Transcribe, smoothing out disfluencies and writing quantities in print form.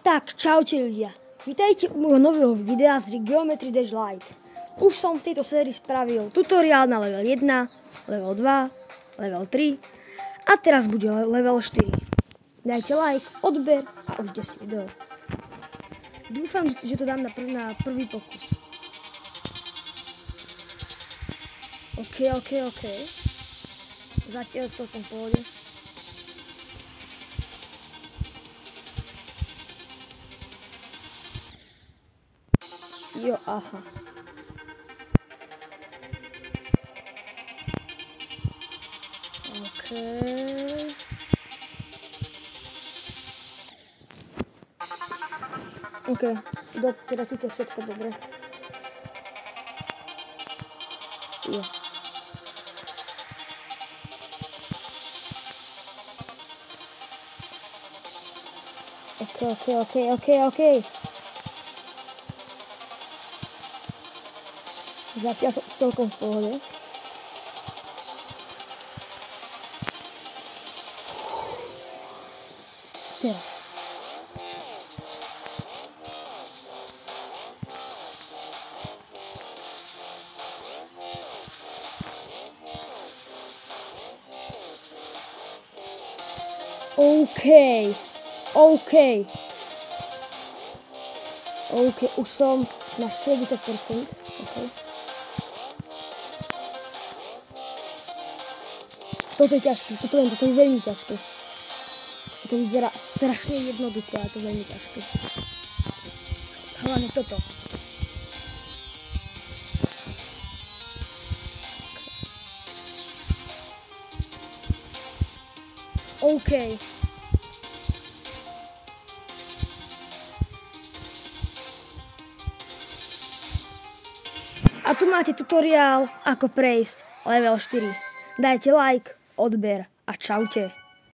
Tak, čaute ľudia. Vítajte u môjho nového videa z Geometry Dash Lite. Už som v tejto sérii spravil tutoriál na level 1, level 2, level 3 a teraz bude level 4. Dajte like, odber a užite si video. Dúfam, že to dám na prvý pokus. OK. Zatiaľ celkom v pohode. Jo, aha. OK. OK, do tretice všetko dobre. Jo. OK. Zatiaľ celkom v pohode. Teraz. OK, už som na 60%. OK. Toto je ťažké, toto je veľmi ťažké. To vyzerá strašne jednoduché, ale to je veľmi ťažké. Hlavne toto. OK. A tu máte tutoriál, ako prejsť level 4. Dajte like, odber a čaute.